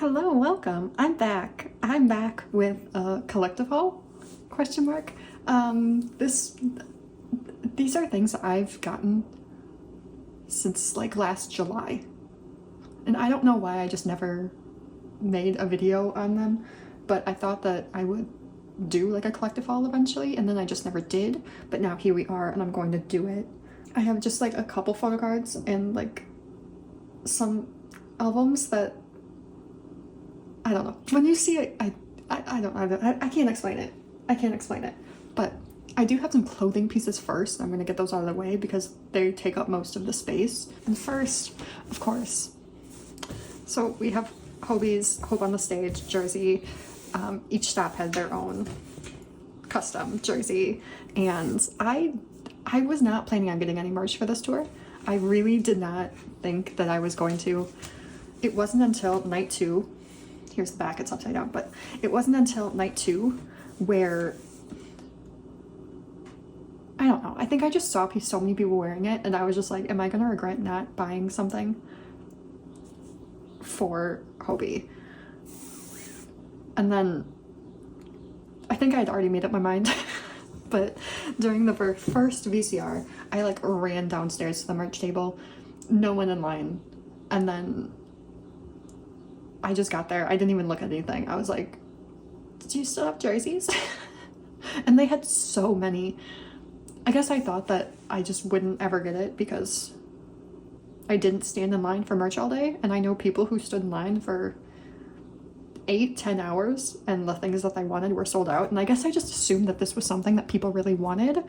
Hello, welcome. I'm back. I'm back with a collective haul? Question mark. These are things I've gotten since like last July. And I don't know why I just never made a video on them, but I thought that I would do like a collective haul eventually, and then I just never did. But now here we are and I'm going to do it. I have just like a couple photo cards and like some albums that I don't know. When you see it, I can't explain it. I can't explain it. But I do have some clothing pieces first. I'm gonna get those out of the way because they take up most of the space. And first, of course, so we have Hobie's Hope on the Stage jersey. Each stop had their own custom jersey, and I was not planning on getting any merch for this tour. I really did not think that I was going to. It wasn't until night 2. Here's the back, it's upside down, but it wasn't until night 2 where, I don't know, I think I just saw so many people wearing it and I was just like, am I gonna regret not buying something for Hobie? And then I think I'd already made up my mind, but during the first VCR, I like ran downstairs to the merch table, no one in line, and then I just got there. I didn't even look at anything. I was like, do you still have jerseys? And they had so many. I guess I thought that I just wouldn't ever get it because I didn't stand in line for merch all day. And I know people who stood in line for 8-10 hours and the things that they wanted were sold out. And I guess I just assumed that this was something that people really wanted.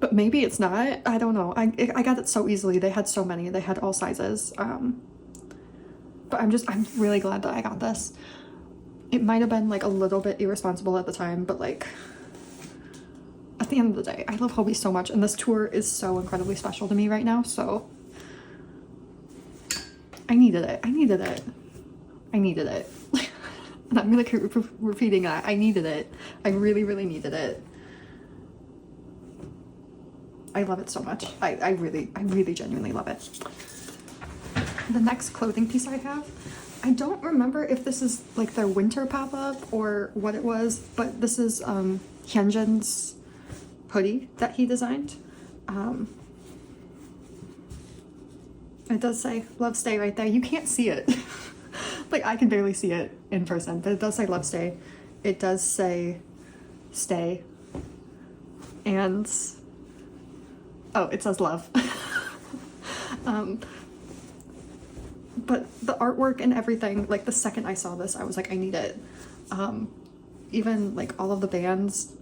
But maybe it's not. I don't know. I got it so easily. They had so many. They had all sizes. But I'm really glad that I got this. It might have been like a little bit irresponsible at the time, but like at the end of the day, I love Hobie so much and this tour is so incredibly special to me right now, so I needed it. And I'm gonna keep repeating that. I needed it. I really, really needed it. I love it so much. I really genuinely love it. The next clothing piece I have, I don't remember if this is like their winter pop-up or what it was, but this is Hyunjin's hoodie that he designed. It does say Love Stay right there. You can't see it. Like I can barely see it in person, but it does say Love Stay. It does say Stay. And oh, it says love. But the artwork and everything, like the second I saw this, I was like, I need it. Even like all of the bands,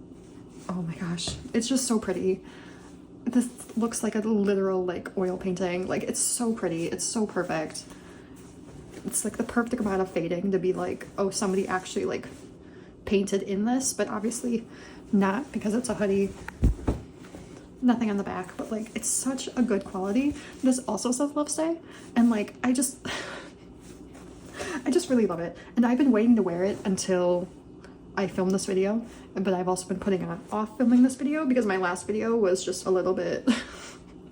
oh my gosh, it's just so pretty. This looks like a literal like oil painting. Like it's so pretty, it's so perfect. It's like the perfect amount of fading to be like, oh, somebody actually like painted in this, but obviously not because it's a hoodie. Nothing on the back, but like it's such a good quality. This also says Love Stay, and like I just really love it. And I've been waiting to wear it until I filmed this video, but I've also been putting off filming this video because my last video was just a little bit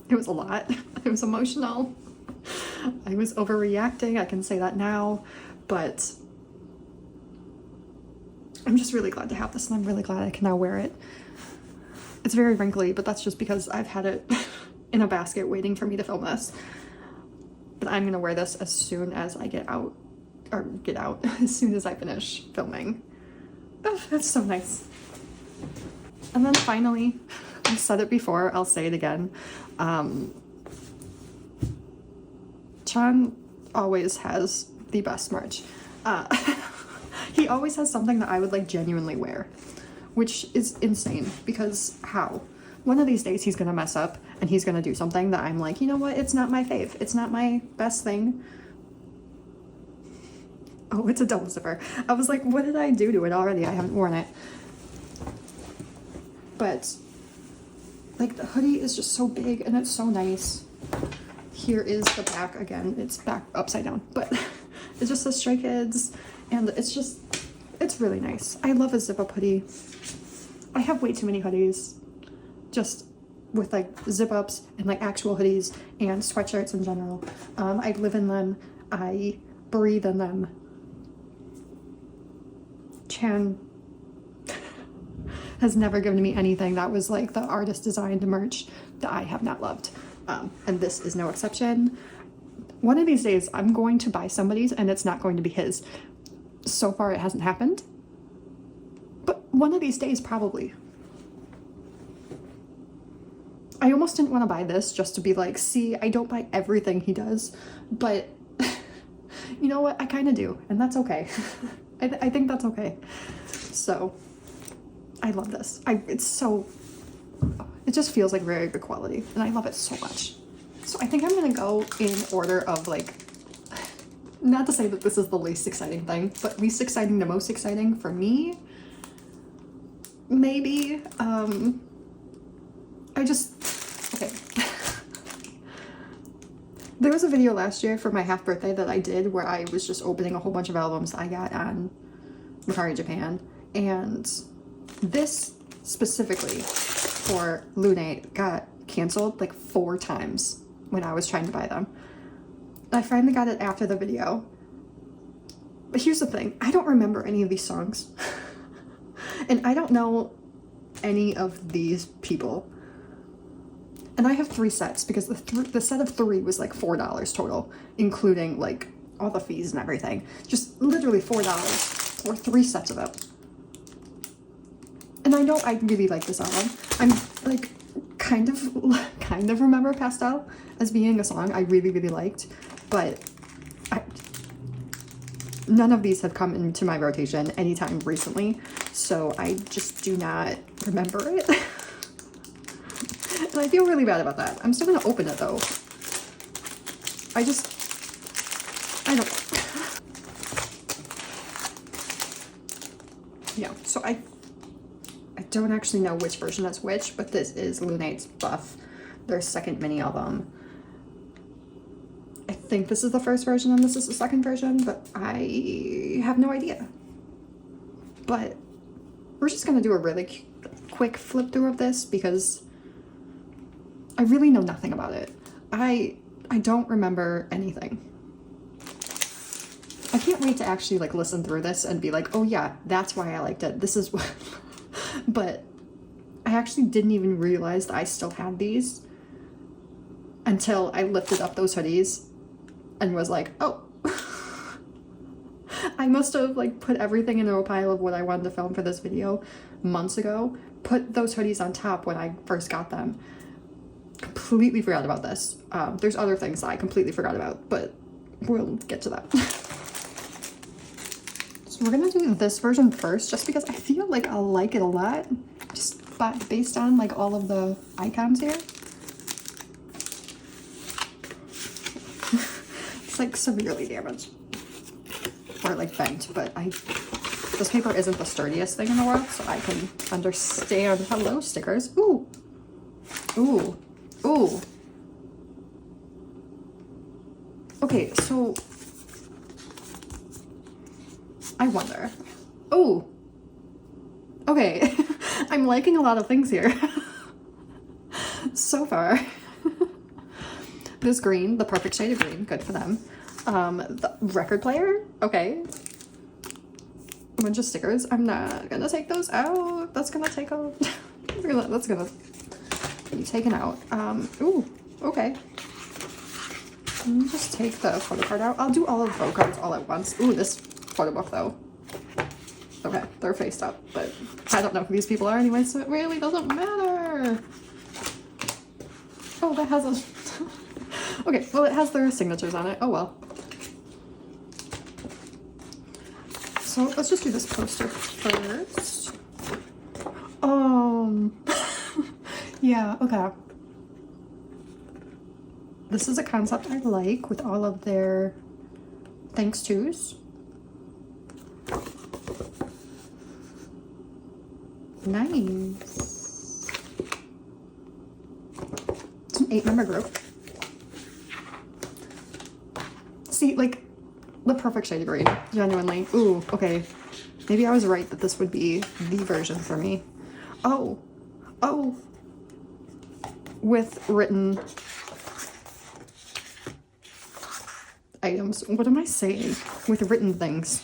it was a lot. It was emotional. I was overreacting, I can say that now, but I'm just really glad to have this and I'm really glad I can now wear it. It's very wrinkly, but that's just because I've had it in a basket waiting for me to film this. But I'm gonna wear this as soon as I get out, as soon as I finish filming. Oh, that's so nice. And then finally, I've said it before, I'll say it again. Chan always has the best merch. He always has something that I would like genuinely wear, which is insane because how? One of these days he's gonna mess up and he's gonna do something that I'm like, you know what, it's not my fave. It's not my best thing. Oh, it's a double zipper. I was like, what did I do to it already? I haven't worn it. But like the hoodie is just so big and it's so nice. Here is the back again. It's back upside down, but it just says Stray Kids and it's really nice. I love a zip-up hoodie. I have way too many hoodies just with like zip-ups and like actual hoodies and sweatshirts in general. I live in them. I breathe in them. Chan has never given me anything that was like the artist designed merch that I have not loved. And this is no exception. One of these days I'm going to buy somebody's and it's not going to be his. So far it hasn't happened. But one of these days probably. I almost didn't want to buy this just to be like, see, I don't buy everything he does. But you know what? I kind of do. And that's okay. I think that's okay. So I love this. It just feels like very good quality and I love it so much. So I think I'm gonna go in order of like, not to say that this is the least exciting thing, but least exciting to most exciting for me, maybe. Okay. There was a video last year for my half birthday that I did where I was just opening a whole bunch of albums I got on Mercari Japan, and this specifically for Lunate got canceled like 4 times when I was trying to buy them. I finally got it after the video. But here's the thing, I don't remember any of these songs. And I don't know any of these people. And I have 3 sets because the set of 3 was like $4 total, including like all the fees and everything. Just literally $4 for 3 sets of it. And I know I really like this album. I'm like kind of remember Pastel as being a song I really liked, but none of these have come into my rotation anytime recently, so I just do not remember it. And I feel really bad about that. I'm still gonna open it though. I don't. Yeah, so I don't actually know which version that's which, but this is Lunate's Buff, their second mini album. I think this is the first version and this is the second version, but I have no idea. But we're just gonna do a really quick flip through of this because I really know nothing about it. I don't remember anything. I can't wait to actually like listen through this and be like, oh yeah, that's why I liked it. This is what. But I actually didn't even realize that I still had these until I lifted up those hoodies and was like, oh. I must have like put everything into a pile of what I wanted to film for this video months ago, put those hoodies on top when I first got them. Completely forgot about this. There's other things that I completely forgot about, but we'll get to that. So we're gonna do this version first, just because I feel like I'll like it a lot, just based on like all of the icons here. It's like severely damaged, or like bent, but this paper isn't the sturdiest thing in the world, so I can understand. Hello, stickers. Ooh, ooh. Ooh. Okay, so I wonder. Ooh. Okay. I'm liking a lot of things here. So far. This green, the perfect shade of green, good for them. The record player, okay. A bunch of stickers. I'm not gonna take those out. That's gonna take a that's gonna be taken out. Ooh, okay. Let me just take the photo card out. I'll do all of the photo cards all at once. Ooh, this photo book though. Okay, they're faced up, but I don't know who these people are anyway, so it really doesn't matter. Oh, that has a... Okay, well it has their signatures on it. Oh well. So let's just do this poster first. Yeah, okay. This is a concept I like with all of their thanks tos. Nice. It's an 8-member group. See, like, the perfect shade of green, genuinely. Ooh, okay. Maybe I was right that this would be the version for me. Oh. With written items. What am I saying? With written things.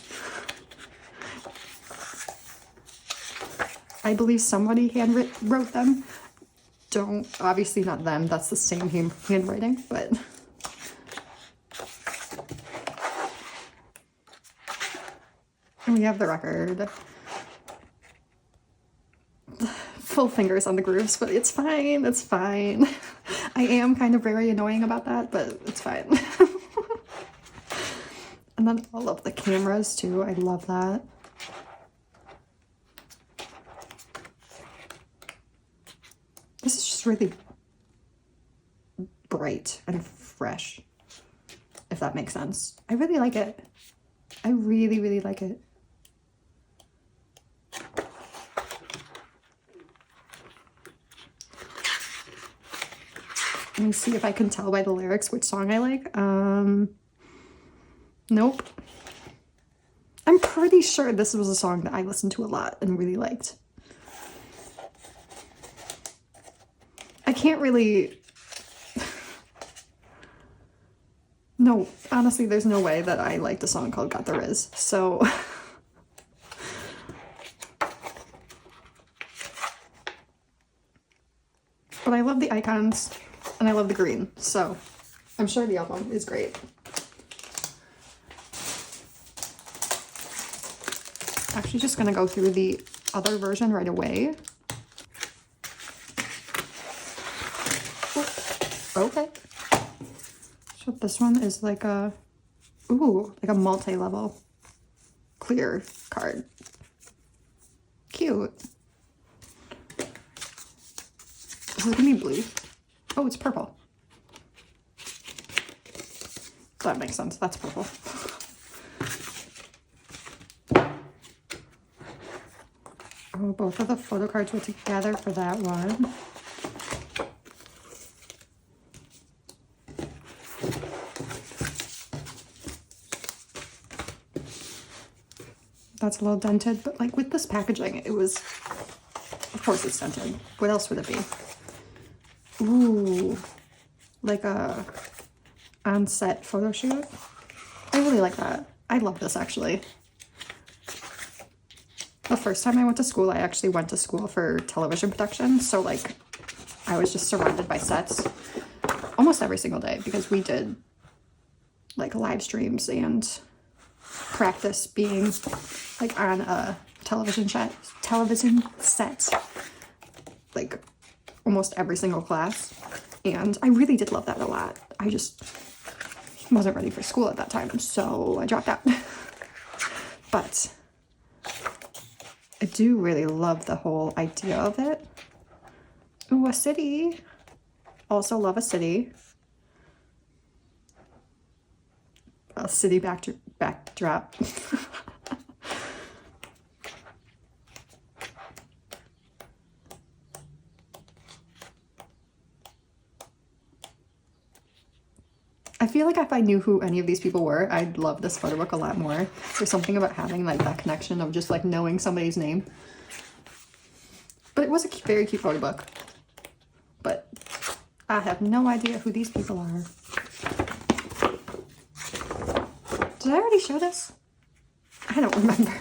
I believe somebody wrote them. Obviously not them, that's the same handwriting, but. And we have the record. Full fingers on the grooves, but it's fine, it's fine. I am kind of very annoying about that, but it's fine. And then all of the cameras too, I love that. This is just really bright and fresh, if that makes sense. I really like it. I really, really like it. Let me see if I can tell by the lyrics which song I like. Nope. I'm pretty sure this was a song that I listened to a lot and really liked. I can't really... No, honestly, there's no way that I liked a song called Got the Riz, so... But I love the icons, and I love the green, so I'm sure the album is great. Actually just gonna go through the other version right away. Okay. So this one is like a, ooh, like a multi-level clear card. Cute. Is it gonna be blue? Oh, it's purple. That makes sense. That's purple. Oh, both of the photo cards were together for that one. That's a little dented, but like with this packaging, it was, of course it's dented. What else would it be? Ooh, like a on-set photo shoot. I really like that. I love this actually. The first time I went to school, I actually went to school for television production. So like I was just surrounded by sets almost every single day because we did like live streams and practice being like on a television set like almost every single class, and I really did love that a lot. I just wasn't ready for school at that time, so I dropped out. But I do really love the whole idea of it. Ooh, a city. Also love a city. A city backdrop. I feel like if I knew who any of these people were, I'd love this photo book a lot more. There's something about having like that connection of just like knowing somebody's name. But it was a very cute photo book. But I have no idea who these people are. Did I already show this? I don't remember.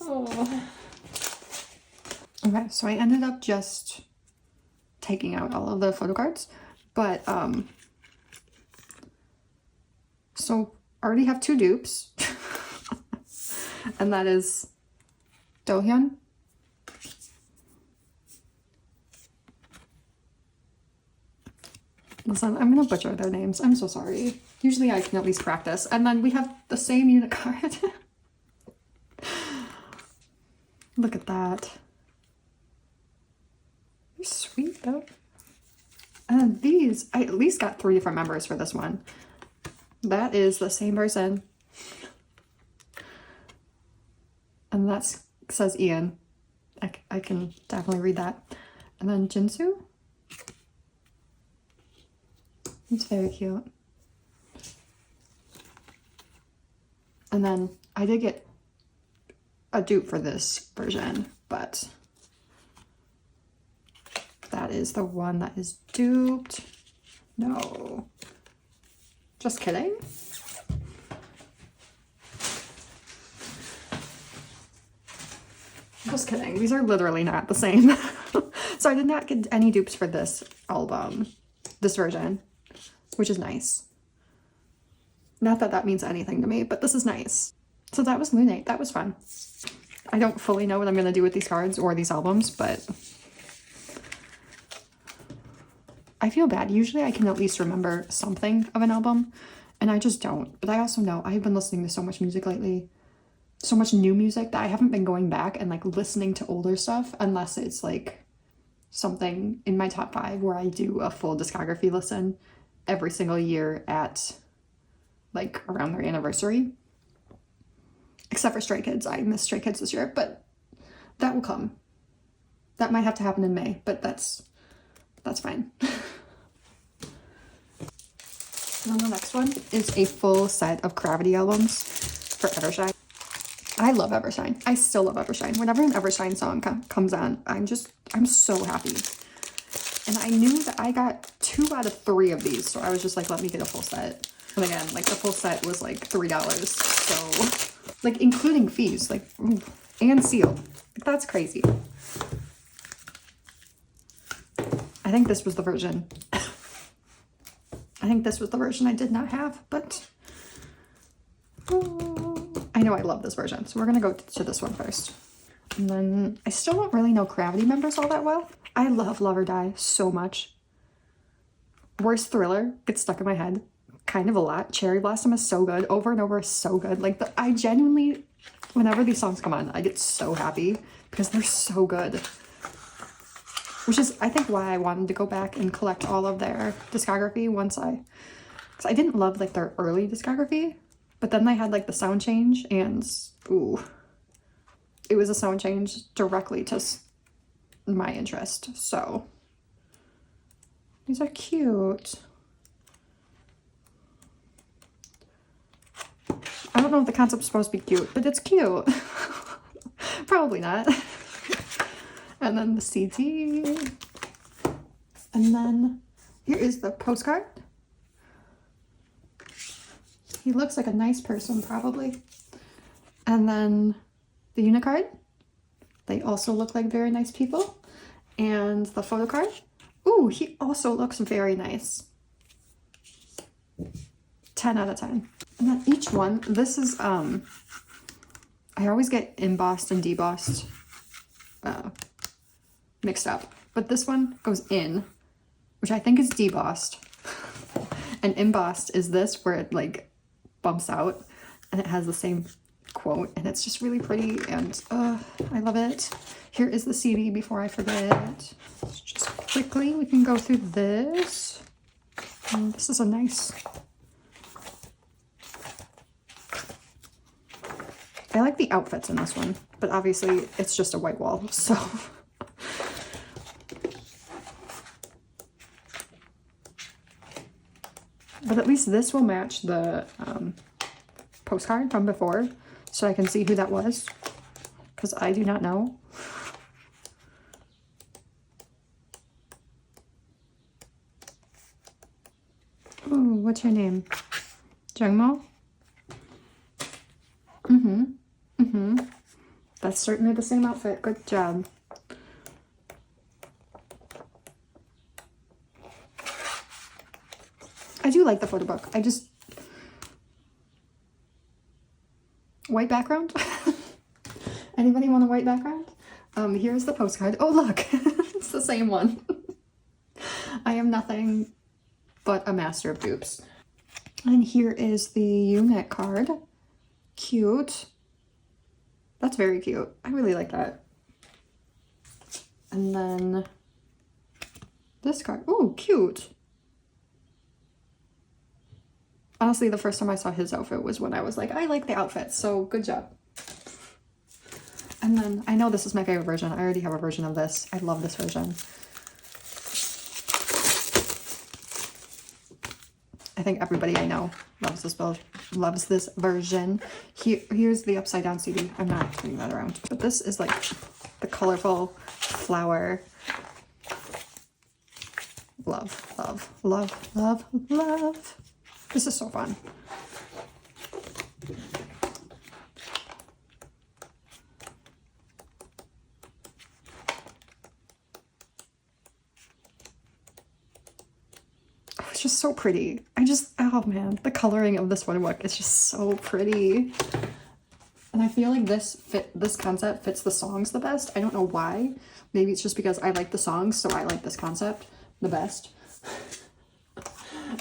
Oh. Okay, so I ended up just taking out all of the photo cards. But, so I already have 2 dupes. And that is jaehyun. Listen, I'm gonna butcher their names. I'm so sorry. Usually I can at least practice. And then we have the same unit card. Look at that. They're sweet though. And these, I at least got 3 different members for this one. That is the same person. And that says Ian. I can definitely read that. And then Jinsu. It's very cute. And then I did get a dupe for this version, but that is the one that is duped. No. Just kidding. Just kidding. These are literally not the same. So I did not get any dupes for this album, this version, which is nice. Not that that means anything to me, but this is nice. So that was Lunate. That was fun. I don't fully know what I'm going to do with these cards or these albums, but I feel bad. Usually I can at least remember something of an album, and I just don't. But I also know I've been listening to so much music lately, so much new music, that I haven't been going back and like listening to older stuff unless it's like something in my top 5 where I do a full discography listen every single year at like around their anniversary. Except for Stray Kids. I missed Stray Kids this year, but that will come. That might have to happen in May, but that's fine. And then the next one is a full set of Cravity albums for Evershine. I love Evershine. I still love Evershine. Whenever an Evershine song comes on, I'm so happy. And I knew that I got 2 out of 3 of these, so I was just like, let me get a full set. And again, like the full set was like $3, so like including fees, like, ooh, and sealed. That's crazy. I think this was the version. I think this was the version I did not have, but I know I love this version, so we're gonna go to this one first. And then I still don't really know Cravity members all that well. I love Love or Die so much. Worst Thriller gets stuck in my head kind of a lot. Cherry Blossom is so good. Over and Over is so good. Like, I genuinely, whenever these songs come on, I get so happy because they're so good. Which is, I think, why I wanted to go back and collect all of their discography because I didn't love like their early discography, but then they had like the sound change, and ooh, it was a sound change directly to my interest. So these are cute. I don't know if the concept's supposed to be cute, but it's cute. Probably not. And then the CD. And then here is the postcard. He looks like a nice person, probably. And then the Unicard. They also look like very nice people. And the photo card. Ooh, he also looks very nice. 10 out of 10. And then each one, this is, I always get embossed and debossed mixed up. But this one goes in, which I think is debossed. And embossed is this, where it like bumps out and it has the same quote, and it's just really pretty, and I love it. Here is the CD before I forget. Just quickly, we can go through this. And this is a nice... I like the outfits in this one, but obviously it's just a white wall, so... But at least this will match the postcard from before, so I can see who that was, because I do not know. Ooh, what's her name? Jungmo? That's certainly the same outfit. Good job. I do like the photo book. I just... White background? Anybody want a white background? Here's the postcard. Oh, look! It's the same one. I am nothing but a master of dupes. And here is the unit card. Cute. That's very cute. I really like that. And then this card. Oh, cute. Honestly, the first time I saw his outfit was when I was like, I like the outfit, so good job. And then, I know this is my favorite version. I already have a version of this. I love this version. I think everybody I know loves this build, loves this version. Here's the upside down CD. I'm not turning that around. But this is like the colorful flower. Love, love, love, love, love. This is so fun. Oh, it's just so pretty. Oh man, the coloring of this one book is just so pretty. And I feel like this concept fits the songs the best. I don't know why. Maybe it's just because I like the songs, so I like this concept the best.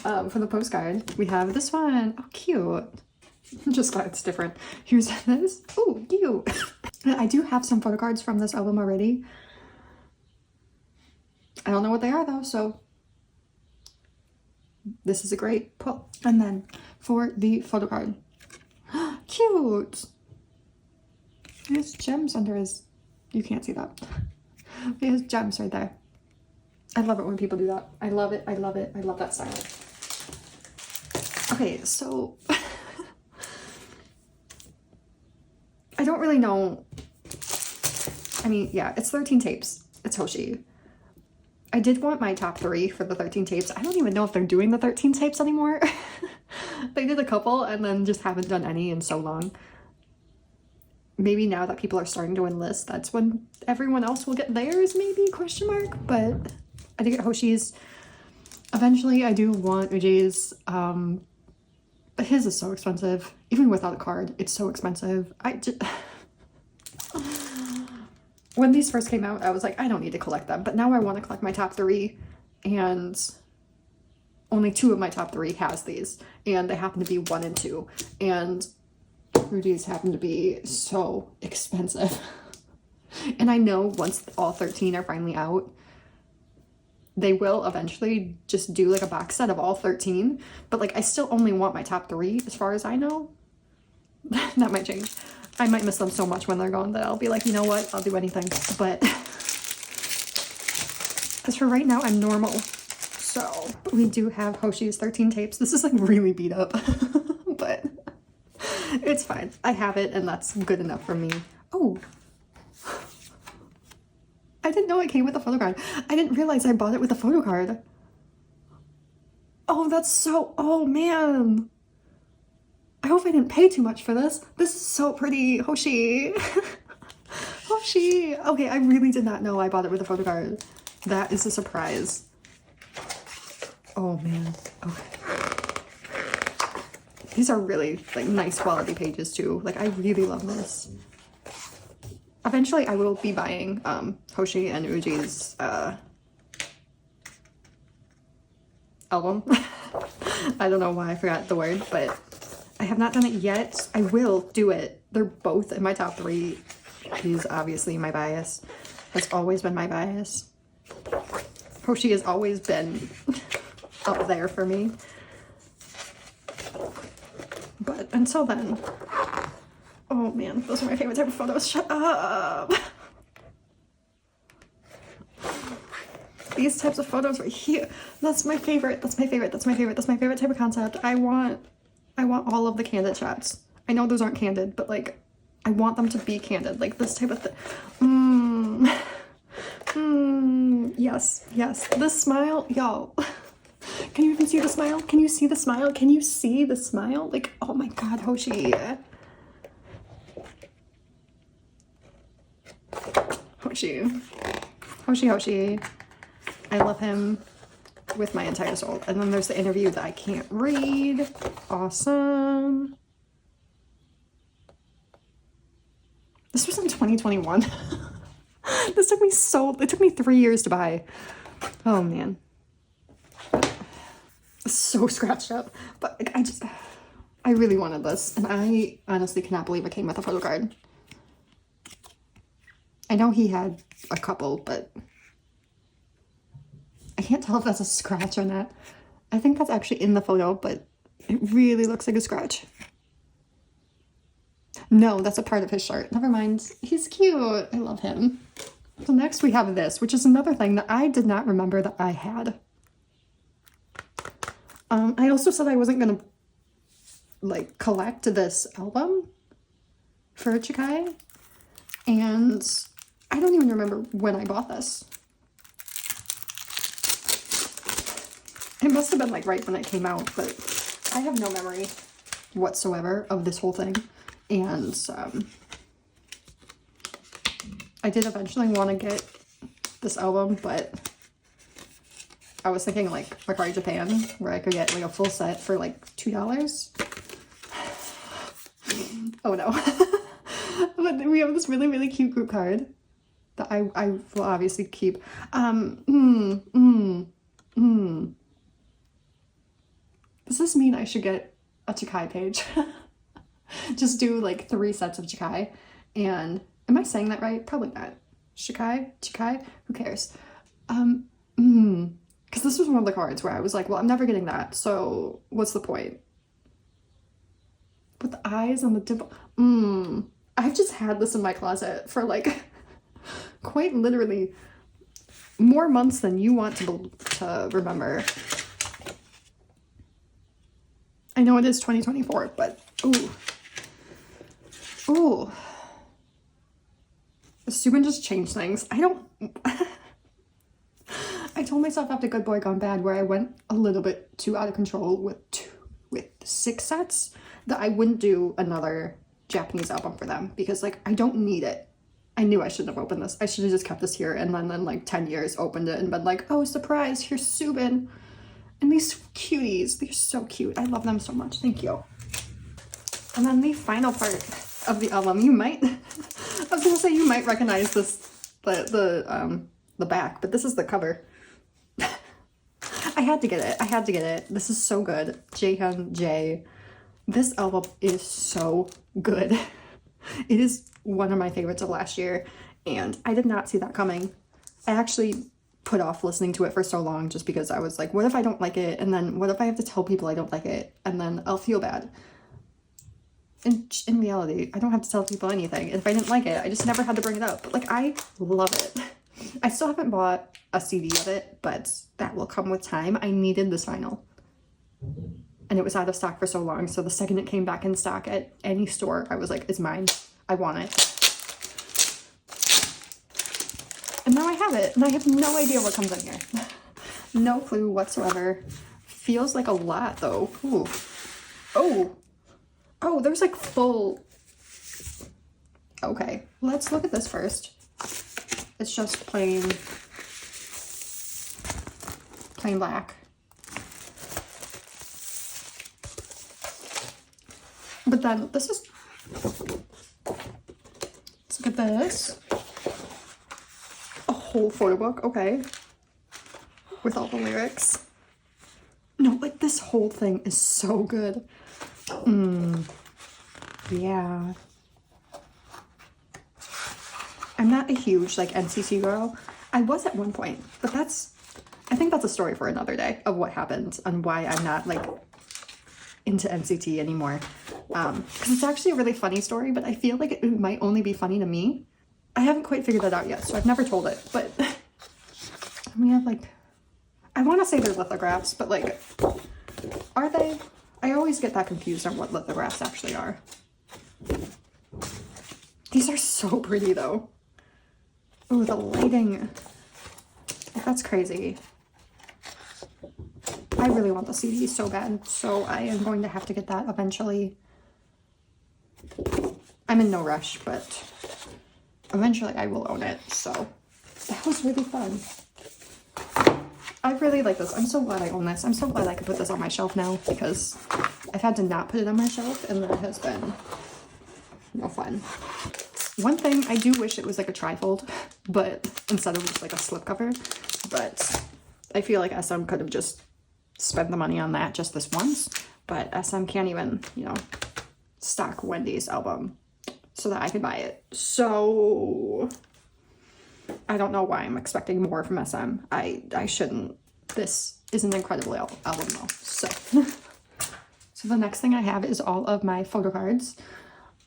For the postcard, we have this one. Oh, cute. Just glad it's different. Here's this. Oh, cute. I do have some photo cards from this album already. I don't know what they are though, so this is a great pull. And then for the photo card. Cute. There's gems under his... You can't see that. He has gems right there. I love it when people do that. I love it. I love it. I love that style. Okay, so... I don't really know. I mean, yeah, it's 13 tapes. It's Hoshi. I did want my top 3 for the 13 tapes. I don't even know if they're doing the 13 tapes anymore. They did a couple and then just haven't done any in so long. Maybe now that people are starting to enlist, that's when everyone else will get theirs, maybe, question mark. But I think Hoshi's, eventually I do want Uji's. His is so expensive. Even without a card, it's so expensive. When these first came out, I was like, I don't need to collect them. But now I want to collect my top 3. And only 2 of my top 3 has these. And they happen to be 1 and 2. And Rudy's happen to be so expensive. And I know once all 13 are finally out, they will eventually just do like a box set of all 13. But like, I still only want my top 3 as far as I know. That might change. I might miss them so much when they're gone that I'll be like, you know what, I'll do anything. But as for right now, I'm normal. So we do have Hoshi's 13 tapes. This is like really beat up, but it's fine. I have it and that's good enough for me. Oh, I didn't know it came with a photo card. I didn't realize I bought it with a photo card. Oh, that's so, oh man. I hope I didn't pay too much for this. This is so pretty, Hoshi. Hoshi. Okay, I really did not know I bought it with a photo card. That is a surprise. Oh man, okay. These are really like nice quality pages too. Like I really love this. Eventually I will be buying Hoshi and Uji's album. I don't know why I forgot the word, but I have not done it yet. I will do it. They're both in my top 3. He's obviously my bias. Has always been my bias. Hoshi has always been up there for me. But until then, oh man, those are my favorite type of photos. Shut up! These types of photos right here. That's my favorite. That's my favorite. That's my favorite. That's my favorite type of concept. I want all of the candid shots. I know those aren't candid, but like, I want them to be candid. Like this type of thing. Yes, yes. This smile, y'all. Can you even see the smile? Can you see the smile? Can you see the smile? Like, oh my God, Hoshi. Hoshi. Hoshi, Hoshi. I love him with my entire soul. And then there's the interview that I can't read. Awesome. This was in 2021. This took me it took me 3 years to buy. Oh man. It's so scratched up. But like, I really wanted this. And I honestly cannot believe it came with a photo card. I know he had a couple, but I can't tell if that's a scratch or not. I think that's actually in the photo, but it really looks like a scratch. No, that's a part of his shirt. Never mind. He's cute. I love him. So next we have this, which is another thing that I did not remember that I had. I also said I wasn't gonna like collect this album for Chikai, and I don't even remember when I bought this. It must have been like right when it came out, but I have no memory whatsoever of this whole thing, and I did eventually want to get this album, but I was thinking like Mercari Japan, where I could get like a full set for like $2. Oh no. But we have this really, really cute group card that I will obviously keep. Does this mean I should get a Chikai page? Just do like 3 sets of Chikai. And am I saying that right? Probably not. Chikai? Who cares? Because this was one of the cards where I was like, well, I'm never getting that, so what's the point? With the eyes and the dimple. I've just had this in my closet for like quite literally more months than you want to remember. I know it is 2024, but ooh. Subin just changed things. I told myself after Good Boy Gone Bad, where I went a little bit too out of control with 6 sets, that I wouldn't do another Japanese album for them, because like I don't need it. I knew I shouldn't have opened this. I should have just kept this here, and then like 10 years opened it and been like, oh, surprise, here's Subin. And these cuties, they're so cute. I love them so much. Thank you. And then the final part of the album, you might, I was gonna say you might recognize this, the back, but this is the cover. I had to get it. This is so good. Jaehyun Jae. This album is so good. It is one of my favorites of last year, and I did not see that coming. I actually put off listening to it for so long just because I was like, what if I don't like it? And then what if I have to tell people I don't like it? And then I'll feel bad. In reality, I don't have to tell people anything. If I didn't like it, I just never had to bring it up. But like, I love it. I still haven't bought a CD of it, but that will come with time. I needed this vinyl. And it was out of stock for so long, so the second it came back in stock at any store, I was like, it's mine. I want it. And now I have it, and I have no idea what comes in here. No clue whatsoever. Feels like a lot, though. Ooh. Oh, there's like full... Okay, let's look at this first. It's just plain black. But then this is... Let's look at this. A whole photo book, okay. With all the lyrics. No, like this whole thing is so good. Yeah. I'm not a huge like NCT girl. I was at one point, but I think that's a story for another day of what happened and why I'm not like into NCT anymore. Because it's actually a really funny story, but I feel like it might only be funny to me. I haven't quite figured that out yet, so I've never told it, but we have like, I want to say they're lithographs, but like, are they? I always get that confused on what lithographs actually are. These are so pretty though. Oh, the lighting. That's crazy. I really want the CD so bad, so I am going to have to get that eventually. I'm in no rush, but eventually I will own it, so that was really fun. I really like this. I'm so glad I own this. I'm so glad I could put this on my shelf now, because I've had to not put it on my shelf, and that has been no fun. One thing, I do wish it was like a trifold, but instead of just like a slipcover, but I feel like SM could have just spent the money on that just this once, but SM can't even, you know, stock Wendy's album so that I could buy it. So I don't know why I'm expecting more from SM. I shouldn't. This is an incredible album though. So the next thing I have is all of my photo cards.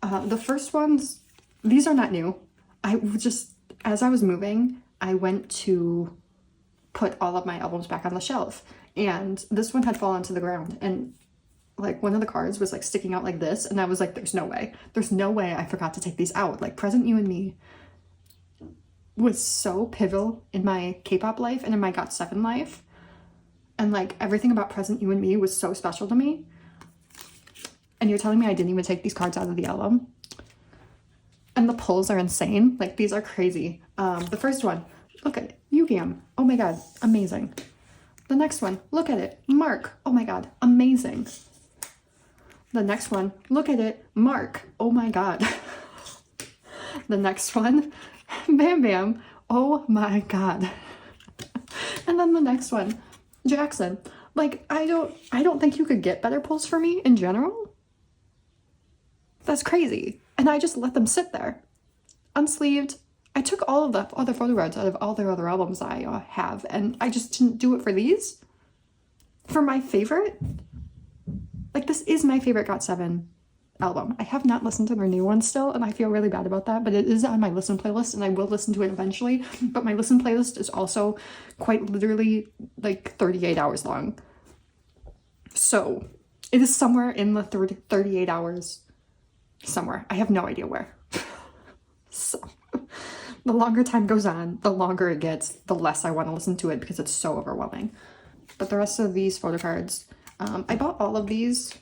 The first ones, these are not new. I just, as I was moving, I went to put all of my albums back on the shelf, and this one had fallen to the ground, and like one of the cards was like sticking out like this, and I was like, there's no way I forgot to take these out. Like Present You and Me was so pivotal in my K-pop life and in my GOT7 life, and like everything about Present You and Me was so special to me. And you're telling me I didn't even take these cards out of the album? And the pulls are insane. Like, these are crazy. The first one, look at it. Yu-Gi-Oh! Oh my god, amazing. The next one, look at it. Mark. Oh my god, amazing. The next one, look at it. Mark. Oh my god. The next one, Bam Bam. Oh my god. And then the next one, Jackson. Like, I don't think you could get better pulls for me in general. That's crazy. And I just let them sit there. Unsleeved. I took all of the other photo cards out of all their other albums I have, and I just didn't do it for these. For my favorite. Like, this is my favorite GOT7 album. I have not listened to their new one still, and I feel really bad about that, but it is on my listen playlist, and I will listen to it eventually. But my listen playlist is also quite literally like 38 hours long. So it is somewhere in the 38 hours. Somewhere. I have no idea where. So the longer time goes on, the longer it gets, the less I want to listen to it because it's so overwhelming. But the rest of these photo cards, I bought all of these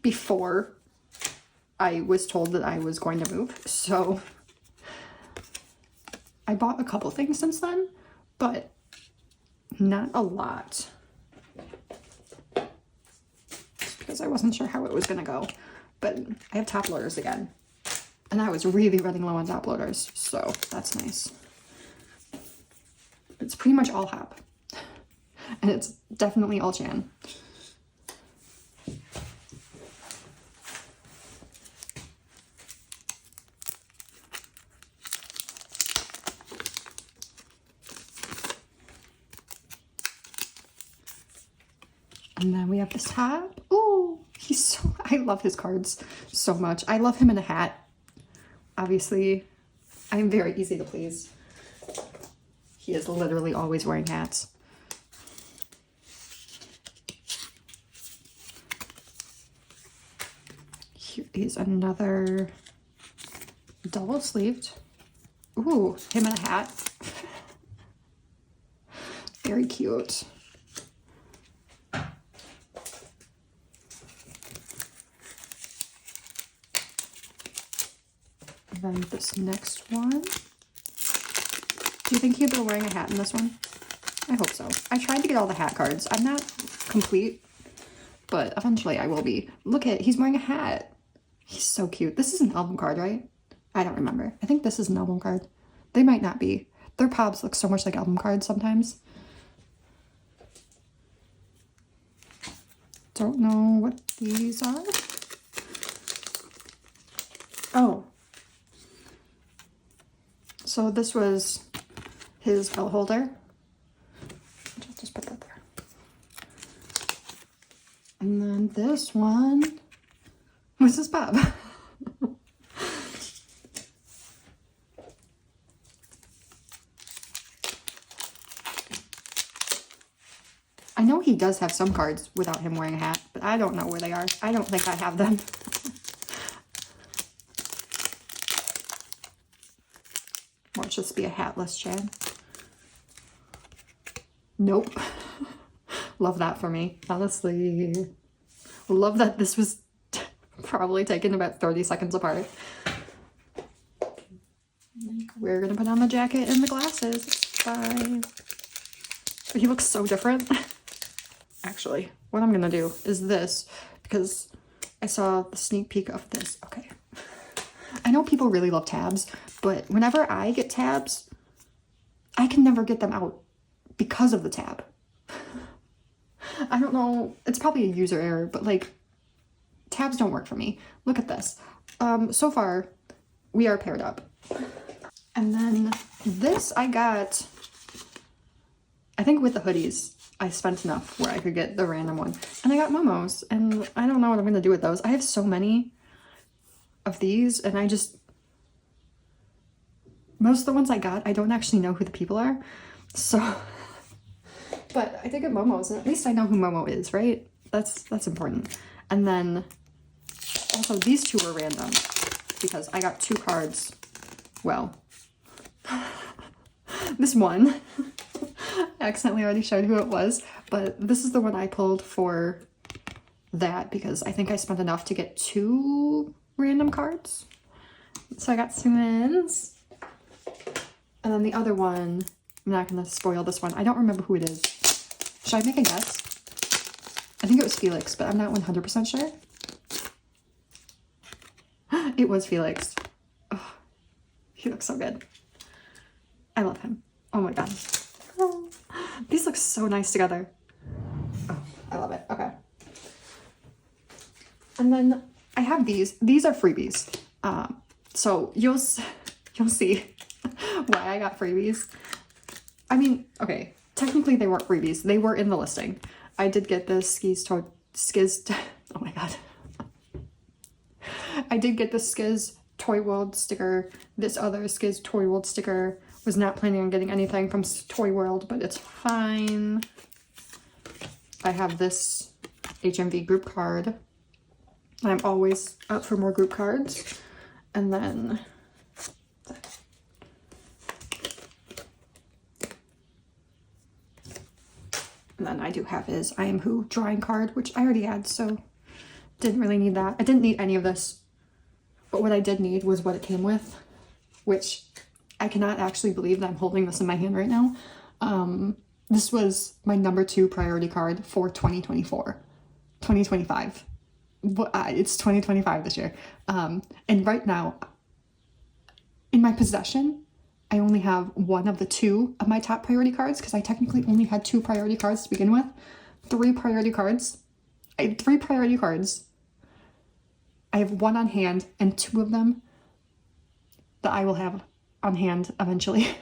before I was told that I was going to move. So I bought a couple things since then, but not a lot. Because I wasn't sure how it was going to go. But I have top loaders again. And I was really running low on top loaders, so that's nice. It's pretty much all Hop. And it's definitely all Chan. And then we have this Hop. Ooh, I love his cards so much. I love him in a hat. Obviously, I'm very easy to please. He is literally always wearing hats. Here is another double sleeved. Ooh, him in a hat. Very cute. And then this next one. Do you think he'll be wearing a hat in this one? I hope so. I tried to get all the hat cards. I'm not complete, but eventually I will be. Look at, he's wearing a hat. He's so cute. This is an album card, right? I don't remember. I think this is an album card. They might not be. Their pops look so much like album cards sometimes. Don't know what these are. Oh. So this was his belt holder. Just put that there. And then this one was his Bob. I know he does have some cards without him wearing a hat, but I don't know where they are. I don't think I have them. Watch this be a hatless Chan. Nope. Love that for me, honestly. Love that this was probably taken about 30 seconds apart. We're gonna put on the jacket and the glasses. Bye. He looks so different. Actually, what I'm gonna do is this, because I saw the sneak peek of this. Okay. I know people really love tabs, but whenever I get tabs, I can never get them out because of the tab. I don't know, it's probably a user error, but like, tabs don't work for me. Look at this. So far, we are paired up. And then this I got, I think with the hoodies, I spent enough where I could get the random one. And I got Momos, and I don't know what I'm gonna do with those. I have so many of these, and most of the ones I got, I don't actually know who the people are. So, but I did get Momos, and at least I know who Momo is, right? That's important. And then also these two were random because I got two cards. Well, this one, I accidentally already showed who it was, but this is the one I pulled for that because I think I spent enough to get 2 random cards. So I got Swins. And then the other one, I'm not going to spoil this one. I don't remember who it is. Should I make a guess? I think it was Felix, but I'm not 100% sure. It was Felix. Oh, he looks so good. I love him. Oh my god. Oh, these look so nice together. Oh, I love it. Okay. And then I have these. These are freebies. So you'll see why I got freebies. I mean, okay, technically they weren't freebies. They were in the listing. I did get the oh my god. I did get the Skiz Toy World sticker. This other Skiz Toy World sticker. Was not planning on getting anything from Toy World, but it's fine. I have this HMV group card. I'm always up for more group cards. And then I do have his I Am Who drawing card, which I already had, so didn't really need that. I didn't need any of this, but what I did need was what it came with, which I cannot actually believe that I'm holding this in my hand right now. This was my number 2 priority card for 2024. 2025. It's 2025 this year. And right now, in my possession, I only have one of the 2 of my top priority cards because I technically only had 2 priority cards to begin with. 3 priority cards. I had 3 priority cards. I have 1 on hand and 2 of them that I will have on hand eventually.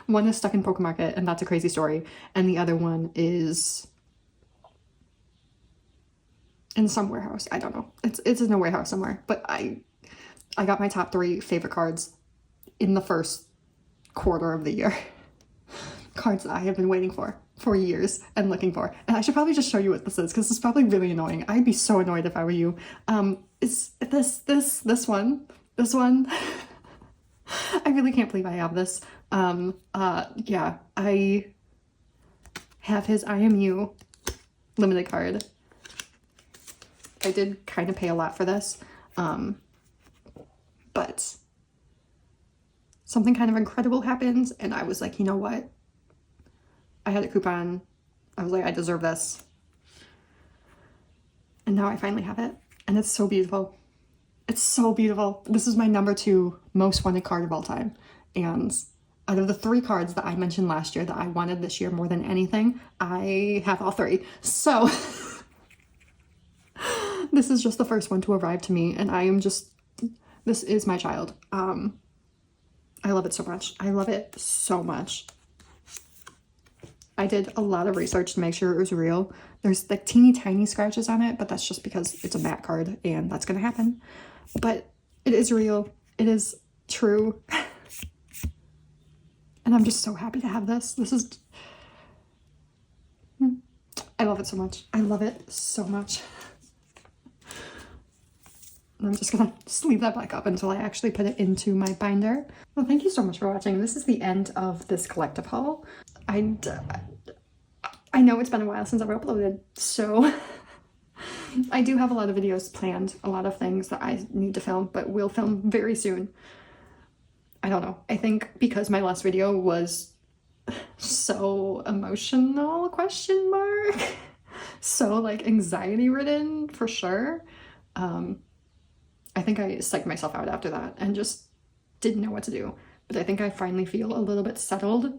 One is stuck in Pokemarket, and that's a crazy story. And the other one is in some warehouse. I don't know. It's in a warehouse somewhere. But I got my top 3 favorite cards in the first quarter of the year. Cards that I have been waiting for years and looking for. And I should probably just show you what this is because it's probably really annoying. I'd be so annoyed if I were you. Is this one? This one? I really can't believe I have this. Yeah, I have his IMU limited card. I did kind of pay a lot for this, but something kind of incredible happened, and I was like, you know what? I had a coupon. I was like, I deserve this. And now I finally have it, and it's so beautiful. It's so beautiful. This is my number 2 most wanted card of all time. And out of the 3 cards that I mentioned last year that I wanted this year more than anything, I have all 3. So this is just the first one to arrive to me, and I am just, this is my child. I love it so much. I love it so much. I did a lot of research to make sure it was real. There's like teeny tiny scratches on it, but that's just because it's a matte card and that's gonna happen. But it is real. It is true. And I'm just so happy to have this. This is, I love it so much. I love it so much. And I'm just gonna just leave that back up until I actually put it into my binder. Well, thank you so much for watching. This is the end of this collective haul. I know it's been a while since I've uploaded, so I do have a lot of videos planned, a lot of things that I need to film, but will film very soon. I don't know. I think because my last video was so emotional, question mark, so like anxiety ridden for sure. I think I psyched myself out after that and just didn't know what to do. But I think I finally feel a little bit settled,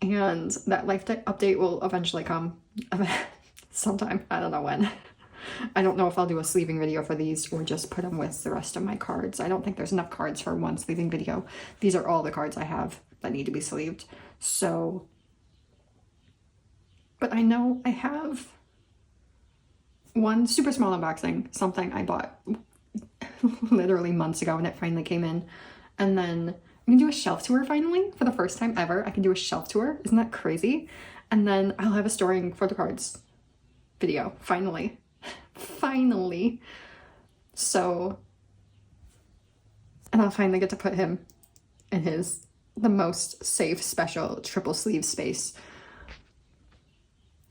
and that life update will eventually come sometime. I don't know when. I don't know if I'll do a sleeving video for these or just put them with the rest of my cards. I don't think there's enough cards for one sleeving video. These are all the cards I have that need to be sleeved. So, but I know I have one super small unboxing, something I bought literally months ago and it finally came in. And then I'm gonna do a shelf tour finally for the first time ever. I can do a shelf tour. Isn't that crazy? And then I'll have a storing for the cards video, finally. Finally. So, and I'll finally get to put him in the most safe, special triple sleeve space.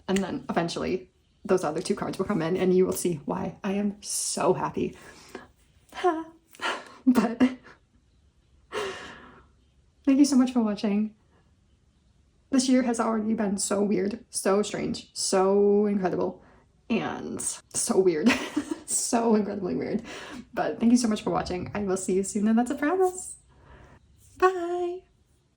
And then eventually those other 2 cards will come in, and you will see why I am so happy. But thank you so much for watching. This year has already been so weird, so strange, so incredible, and so weird. So incredibly weird. But thank you so much for watching. I will see you soon, and that's a promise. Bye!